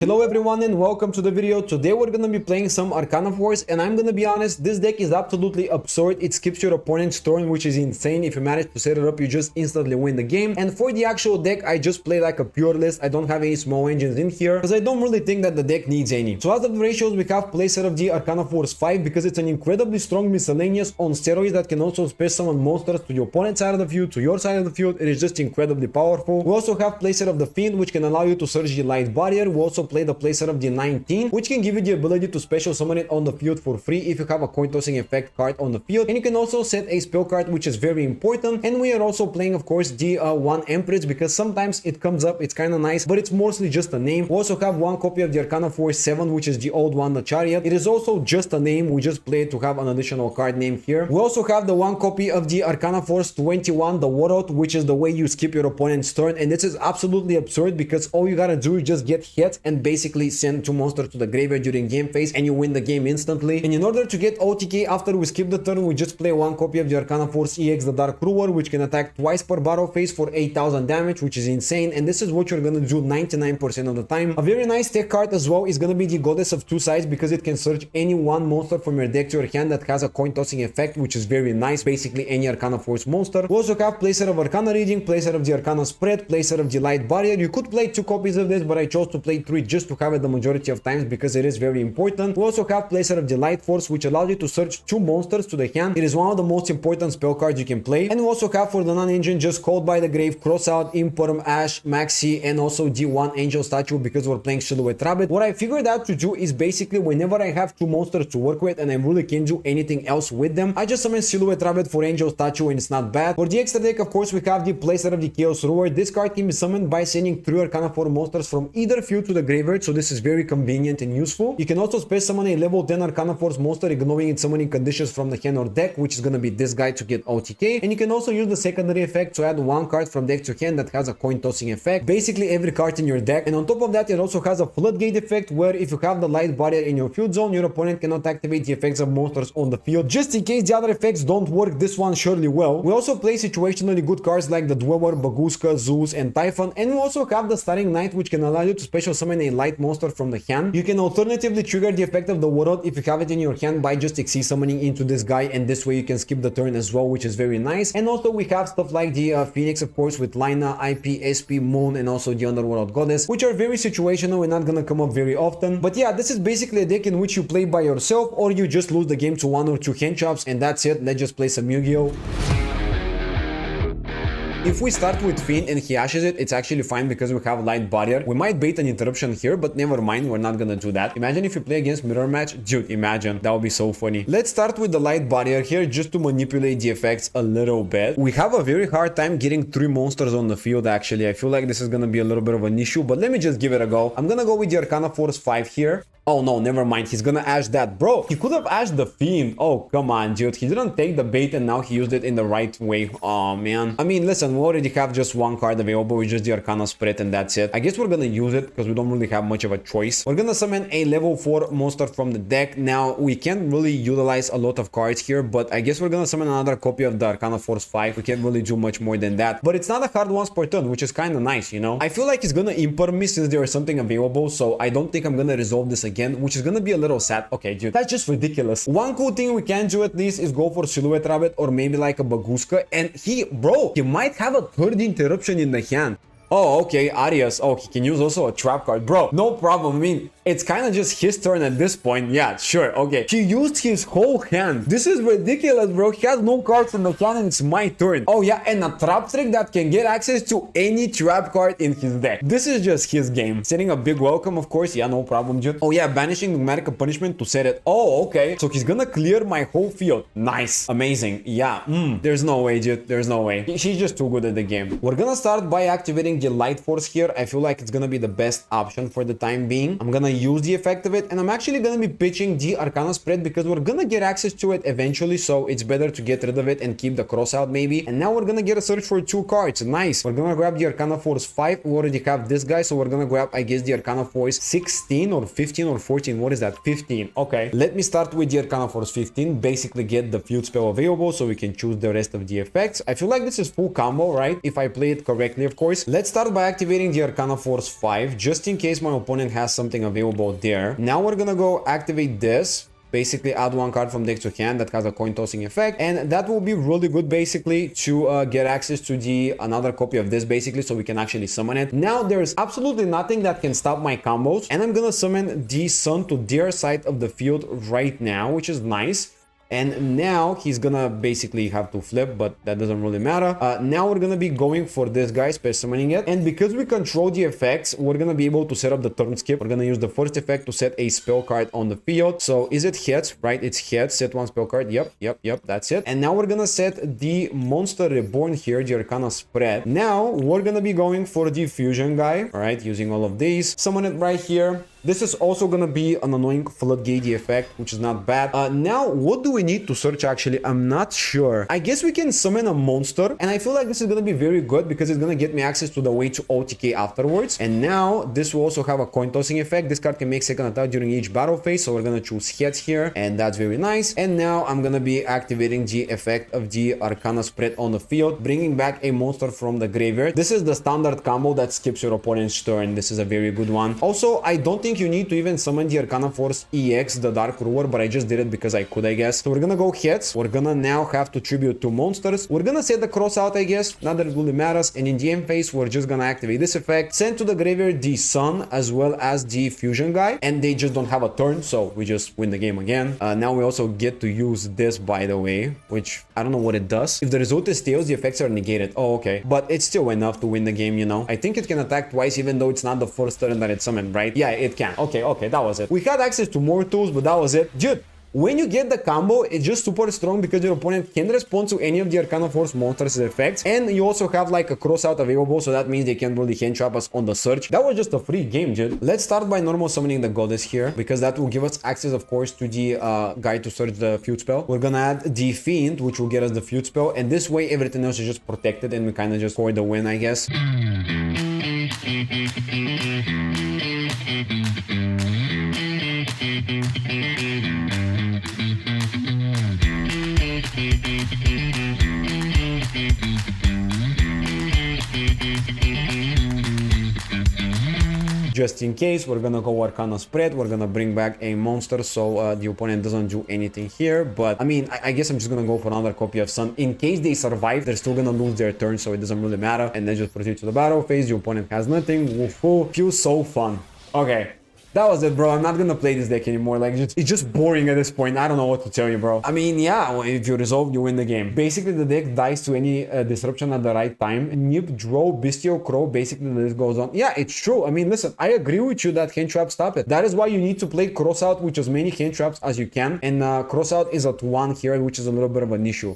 Hello everyone and welcome to the video. Today we're gonna be playing some Arcana Force, and I'm gonna be honest, this deck is absolutely absurd. It skips your opponent's turn, which is insane. If you manage to set it up, you just instantly win the game. And for the actual deck, I just play like a pure list. I don't have any small engines in here because I don't really think that the deck needs any. So as of the ratios, we have playset of the Arcana Force 5 because it's an incredibly strong miscellaneous on steroids that can also space summon monsters to the opponent's side of the field, to your side of the field. It is just incredibly powerful. We also have playset of the Fiend, which can allow you to search the Light Barrier. We also play the playset of the 19, which can give you the ability to special summon it on the field for free if you have a coin tossing effect card on the field. And you can also set a spell card, which is very important. And we are also playing, of course, the one Empress because sometimes it comes up, it's kind of nice, but it's mostly just a name. We also have one copy of the Arcana Force 7, which is the old one, the Chariot. It is also just a name. We just play it to have an additional card name here. We also have the one copy of the Arcana Force 21, the Warlord, which is the way you skip your opponent's turn. And this is absolutely absurd because all you gotta do is just get hit and basically send two monsters to the graveyard during game phase and you win the game instantly. And in order to get OTK after we skip the turn, we just play one copy of the Arcana Force EX, the Dark Ruler, which can attack twice per battle phase for 8000 damage, which is insane. And this is what you're gonna do 99% of the time. A very nice tech card as well is gonna be the Goddess of Two Sides because it can search any one monster from your deck to your hand that has a coin tossing effect, which is very nice. Basically any Arcana Force monster. We also have playset of Arcana Reading, playset of the Arcana Spread, playset of the Light Barrier. You could play two copies of this, but I chose to play three just to have it the majority of times because it is very important. We also have playset of the Light Force, which allows you to search two monsters to the hand. It is one of the most important spell cards you can play. And we also have for the non-engine just Called by the Grave, Crossout, Imperm, Ash, Maxi, and also the one Angel statue because we're playing Silhouette Rabbit. What I figured out to do is basically whenever I have two monsters to work with and I really can't do anything else with them, I just summon Silhouette Rabbit for Angel statue and it's not bad. For the extra deck, of course, we have the playset of the Chaos Ruler. This card can be summoned by sending 3 Arcana 4 monsters from either field to the graveyard, so this is very convenient and useful. You can also space summon a level 10 Arcana Force monster ignoring its summoning conditions from the hand or deck, which is gonna be this guy to get OTK. And you can also use the secondary effect to add one card from deck to hand that has a coin tossing effect. Basically every card in your deck. And on top of that, it also has a floodgate effect where if you have the Light Barrier in your field zone, your opponent cannot activate the effects of monsters on the field. Just in case the other effects don't work, this one surely will. We also play situationally good cards like the Dweller, Baguska, Zeus, and Typhon. And we also have the Starring Knight, which can allow you to special summon a light monster from the hand. You can alternatively trigger the effect of the Warlord if you have it in your hand by just XC summoning into this guy, and this way you can skip the turn as well, which is very nice. And also we have stuff like the Phoenix, of course, with Lina, IP, SP, Moon, and also the Underworld Goddess, which are very situational and not gonna come up very often. But yeah, this is basically a deck in which you play by yourself or you just lose the game to 1 or 2 hand chops, and that's it. Let's just play some Yu-Gi-Oh! If we start with Fiend and he ashes it, it's actually fine because we have Light Barrier. We might bait an interruption here, but never mind, we're not gonna do that. Imagine if you play against Mirror Match. Dude, imagine. That would be so funny. Let's start with the Light Barrier here just to manipulate the effects a little bit. We have a very hard time getting 3 monsters on the field, actually. I feel like this is gonna be a little bit of an issue, but let me just give it a go. I'm gonna go with the Arcana Force 5 here. Oh no, never mind. He's gonna ash that. Bro, he could have ashed the Fiend. Oh, come on, dude. He didn't take the bait and now he used it in the right way. Oh, man. I mean, listen, we already have just one card available, which is the Arcana Spread, and that's it. I guess we're gonna use it because we don't really have much of a choice. We're gonna summon a level 4 monster from the deck. Now, we can't really utilize a lot of cards here, but I guess we're gonna summon another copy of the Arcana Force 5. We can't really do much more than that. But it's not a hard once per turn, which is kind of nice, you know? I feel like he's gonna imperm me since there is something available, so I don't think I'm gonna resolve this again, which is gonna be a little sad. Okay, dude, that's just ridiculous. One cool thing we can do at least is go for Silhouette Rabbit or maybe like a Baguska, and he might have a third interruption in the hand. Oh, okay, Arias. Oh, he can use also a trap card. Bro, no problem. I mean, it's kind of just his turn at this point. Yeah, sure. Okay. He used his whole hand. This is ridiculous, bro. He has no cards in the hand and it's my turn. Oh, yeah, and a trap trick that can get access to any trap card in his deck. This is just his game. Setting a big welcome, of course. Yeah, no problem, dude. Oh, yeah, banishing Numerical Punishment to set it. Oh, okay. So he's gonna clear my whole field. Nice. Amazing. Yeah. There's no way, dude. There's no way. She's just too good at the game. We're gonna start by activating the Light Force here. I feel like it's gonna be the best option for the time being. I'm gonna use the effect of it, and I'm actually gonna be pitching the Arcana spread because we're gonna get access to it eventually, so it's better to get rid of it and keep the cross out maybe. And now we're gonna get a search for 2 cards. Nice. We're gonna grab the Arcana Force 5. We already have this guy, so we're gonna grab, I guess, the Arcana Force 16 or 15 or 14. What is that? 15. Okay. Let me start with the Arcana Force 15. Basically get the field spell available so we can choose the rest of the effects. I feel like this is full combo, right? If I play it correctly, of course. Let's start by activating the Arcana Force 5, just in case my opponent has something available there. Now we're gonna go activate this. Basically add 1 card from deck to hand that has a coin tossing effect, and that will be really good basically to get access to the another copy of this basically, so we can actually summon it. Now there's absolutely nothing that can stop my combos, and I'm gonna summon the sun to their side of the field right now, which is nice. And now he's gonna basically have to flip, but that doesn't really matter. Now we're gonna be going for this guy, special summoning it. And because we control the effects, we're gonna be able to set up the turn skip. We're gonna use the first effect to set a spell card on the field. So is it hits, right? It's hits. Set 1 spell card. Yep. That's it. And now we're gonna set the monster reborn here, the Arcana spread. Now we're gonna be going for the fusion guy. All right, using all of these. Summon it right here. This is also gonna be an annoying floodgate effect, which is not bad. Now, what do we need to search actually? I'm not sure. I guess we can summon a monster, and I feel like this is gonna be very good because it's gonna get me access to the way to OTK afterwards. And now, this will also have a coin tossing effect. This card can make second attack during each battle phase, so we're gonna choose hits here, and that's very nice. And now, I'm gonna be activating the effect of the Arcana spread on the field, bringing back a monster from the graveyard. This is the standard combo that skips your opponent's turn. This is a very good one. Also, I don't think you need to even summon the Arcana Force EX, the Dark Ruler, but I just did it because I could, I guess. So we're gonna go hits. We're gonna now have to tribute 2 monsters. We're gonna set the cross out, I guess. Not that it really matters. And in the end phase, we're just gonna activate this effect. Send to the graveyard the sun as well as the fusion guy. And they just don't have a turn, so we just win the game again. Now we also get to use this, by the way, which I don't know what it does. If the result is tails, the effects are negated. Oh, okay. But it's still enough to win the game, you know. I think it can attack twice, even though it's not the first turn that it's summoned, right? Yeah, it can. Okay, that was it. We had access to more tools, but that was it. Dude, when you get the combo, it's just super strong because your opponent can respond to any of the Arcana Force monsters' effects, and you also have like a cross out available, so that means they can't really hand trap us on the search. That was just a free game, dude. Let's start by normal summoning the goddess here, because that will give us access, of course, to the guy to search the feud spell. We're gonna add the fiend, which will get us the feud spell, and this way everything else is just protected, and we kind of just score the win, I guess. Just in case, we're gonna go Arcana spread. We're gonna bring back a monster, so the opponent doesn't do anything here. But I mean, I guess I'm just gonna go for another copy of Sun. In case they survive, they're still gonna lose their turn, so it doesn't really matter. And then just proceed to the battle phase. The opponent has nothing. Woohoo! Feels so fun. Okay. That was it, bro. I'm not gonna play this deck anymore. Like, it's just boring at this point. I don't know what to tell you, bro. I mean, yeah, well, if you resolve, you win the game. Basically, the deck dies to any disruption at the right time. Nip, draw, bestial, crow. Basically, the list goes on. Yeah, it's true. I mean, listen, I agree with you that hand trap stop it. That is why you need to play cross out with as many hand traps as you can. And cross out is at 1 here, which is a little bit of an issue.